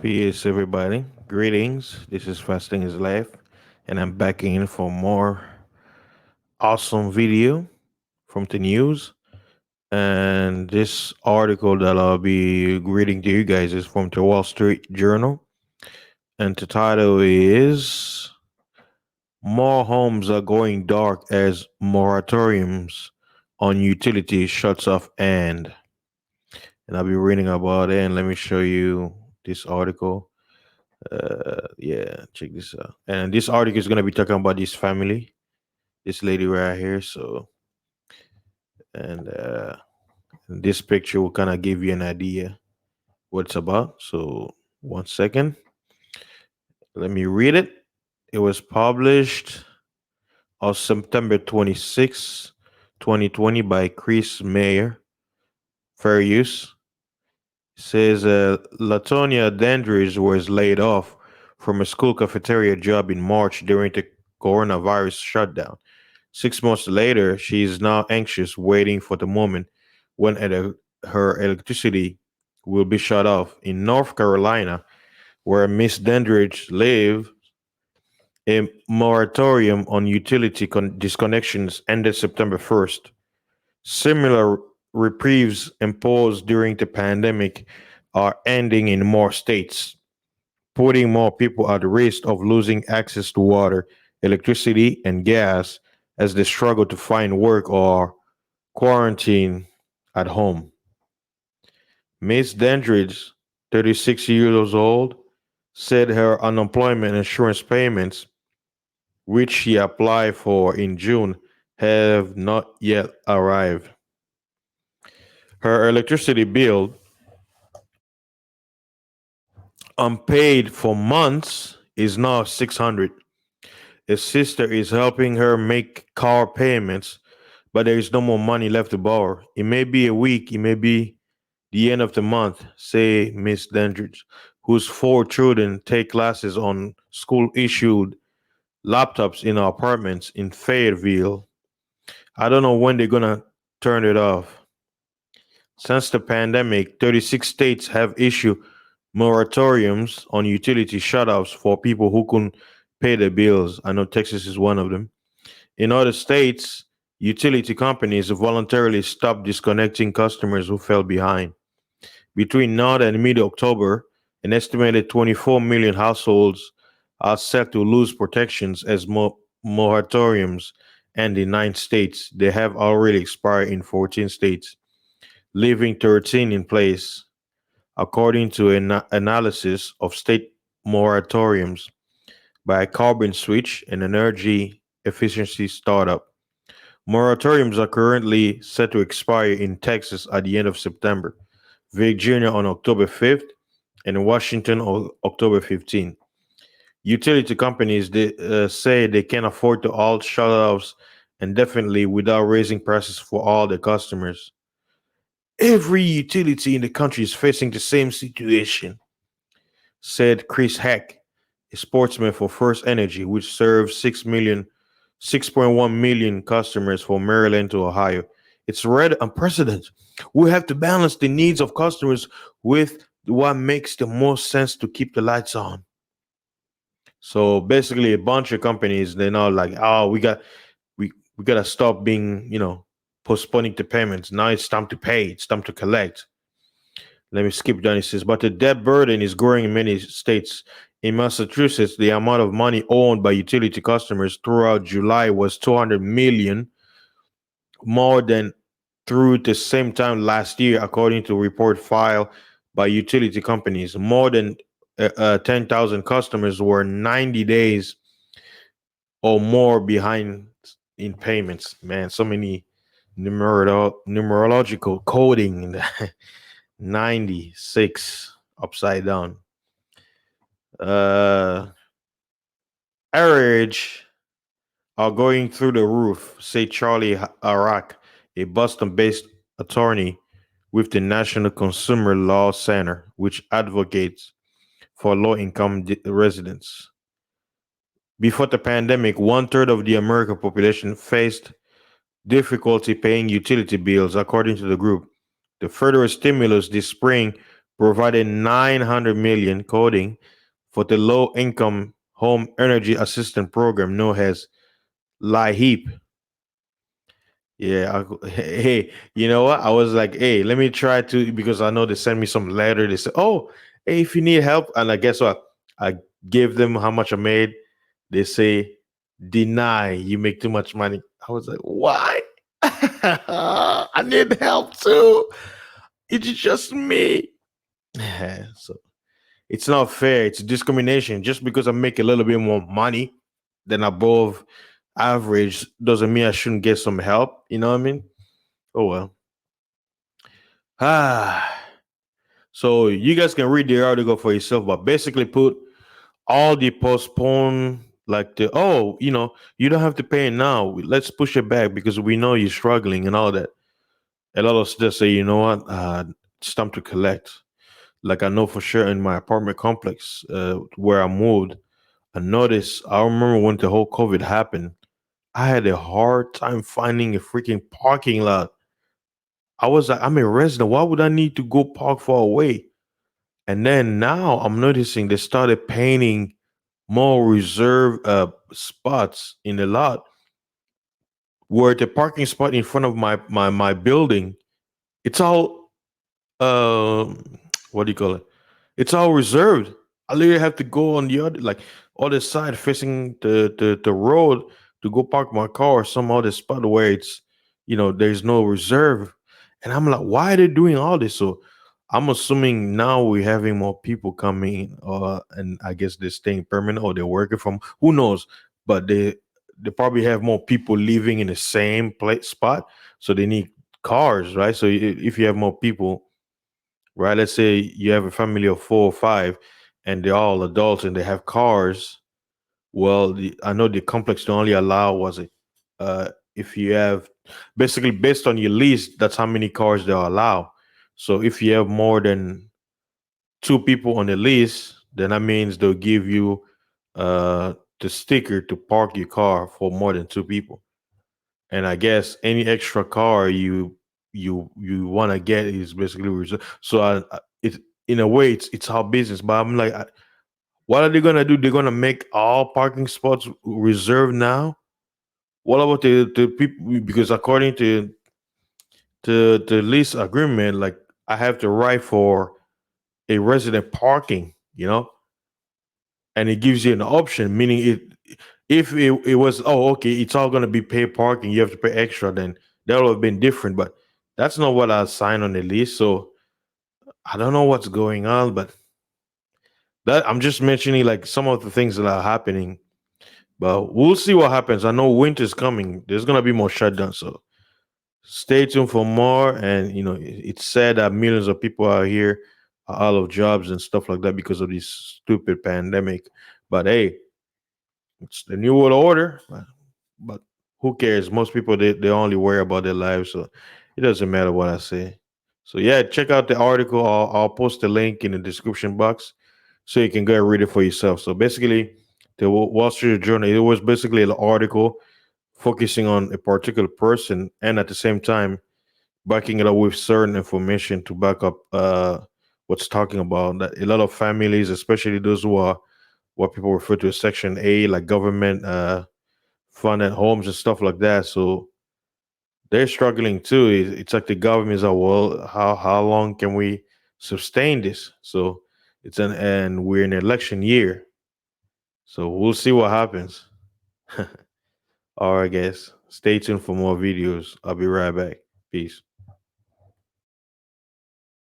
Peace, everybody. Greetings. This is Fasting is Life, and I'm back in for more awesome video from the news. And this article that I'll be reading to you guys is from the Wall Street Journal, and the title is "More Homes Are Going Dark as Moratoriums on Utilities Shuts Off End." And I'll be reading about it. And let me show you this article. Yeah, check this out. And this article is gonna be talking about this family, this lady right here. So, and this picture will kind of give you an idea what it's about. So, one second, let me read it. It was published on September 26, 2020 by Chris Mayer. Fair use. Says Latonia Dandridge was laid off from a school cafeteria job in March during the coronavirus shutdown. 6 months later, she is now anxious, waiting for the moment when her electricity will be shut off. In North Carolina, where Miss Dandridge lives, a moratorium on utility disconnections ended September 1st. Similar reprieves imposed during the pandemic are ending in more states, putting more people at risk of losing access to water, electricity, and gas as they struggle to find work or quarantine at home. Miss Dandridge, 36 years old, said her unemployment insurance payments, which she applied for in June, have not yet arrived. Her electricity bill, unpaid for months, is now 600. A sister is helping her make car payments, but there is no more money left to borrow. It may be a week, it may be the end of the month, say Miss Dandridge, whose four children take classes on school issued laptops in our apartments in Fayetteville. I don't know when they're gonna turn it off. Since the pandemic, 36 states have issued moratoriums on utility shutoffs for people who couldn't pay their bills. I know Texas is one of them. In other states, utility companies voluntarily stopped disconnecting customers who fell behind. Between now and mid October, an estimated 24 million households are set to lose protections as moratoriums end in 9 states. They have already expired in 14 states, leaving 13 in place, according to an analysis of state moratoriums by Carbon Switch, an energy efficiency startup. Moratoriums are currently set to expire in Texas at the end of September, Virginia on October 5th, and Washington on October 15th. Utility companies say they can afford to halt shutoffs indefinitely without raising prices for all their customers. Every utility in the country is facing the same situation, said Chris Heck, a sportsman for First Energy, which serves 6.1 million customers from Maryland to Ohio. It's red unprecedented. We have to balance the needs of customers with what makes the most sense to keep the lights on. So basically, a bunch of companies they're now like, oh, we gotta stop being, postponing the payments. Now it's time to pay. It's time to collect. Let me skip down. It says, but the debt burden is growing in many states. In Massachusetts, the amount of money owned by utility customers throughout July was 200 million more than through the same time last year, according to a report filed by utility companies. More than 10,000 customers were 90 days or more behind in payments. Man, so many numerological coding in that. 96 upside down. Uh, Average are going through the roof, say Charlie Arak, a Boston based attorney with the National Consumer Law Center, which advocates for low income residents. Before the pandemic, one third of the American population faced difficulty paying utility bills, according to the group. The federal stimulus this spring provided 900 million coding for the low income home energy assistance program known as LIHEAP. Yeah, hey, you know what? I was like, hey, let me try to, because I know they sent me some letter. They said, oh, hey, if you need help, and I guess what? I gave them how much I made. They say, deny, you make too much money. I was like, why? I need help too. It's just me. So it's not fair. It's discrimination. Just because I make a little bit more money than above average doesn't mean I shouldn't get some help. You know what I mean? Oh well. Ah, so you guys can read the article for yourself, but basically put all the postpone, like the, oh, you don't have to pay it now. Let's push it back because we know you're struggling and all that. A lot of us just say, you know what, it's time to collect. Like I know for sure in my apartment complex where I moved, I noticed. I remember when the whole COVID happened, I had a hard time finding a freaking parking lot. I was like, I'm a resident. Why would I need to go park far away? And then now I'm noticing they started painting more reserved spots in the lot where the parking spot in front of my building, it's all um what do you call it? It's all reserved. I literally have to go on the other, like, other side facing the road to go park my car some other spot where it's, there's no reserve. And I'm like, why are they doing all this? So I'm assuming now we're having more people coming, and I guess they're staying permanent or they're working from, who knows? But they probably have more people living in the same place spot, so they need cars, right? So if you have more people, right? Let's say you have a family of 4 or 5, and they're all adults and they have cars. Well, I know the complex don't only allow, was it? If you have, basically based on your lease, that's how many cars they'll allow. So if you have more than 2 people on the lease, then that means they'll give you the sticker to park your car for more than 2 people. And I guess any extra car you want to get is basically reserved. So it, in a way, it's our business. But I'm like, what are they gonna do? They're gonna make all parking spots reserved now. What about the people? Because according to the lease agreement, like, I have the right for a resident parking, and it gives you an option, meaning if it was, oh, okay, it's all going to be paid parking, you have to pay extra, then that would have been different. But that's not what I signed on the lease. So I don't know what's going on, but that, I'm just mentioning like some of the things that are happening. But we'll see what happens. I know winter's coming, there's going to be more shutdowns, so stay tuned for more. And it's sad that millions of people are here, are out of jobs and stuff like that because of this stupid pandemic. But hey, it's the new world order. But who cares? Most people, they only worry about their lives, so it doesn't matter what I say. So yeah, check out the article. I'll post the link in the description box so you can go and read it for yourself. So basically, the Wall Street Journal, it was basically an article focusing on a particular person, and at the same time backing it up with certain information to back up what's talking about that a lot of families, especially those who are what people refer to as Section A, like government funded homes and stuff like that. So they're struggling too. It's like the government's like, well, how long can we sustain this? So and we're in election year, so we'll see what happens. All right, guys, stay tuned for more videos. I'll be right back. Peace.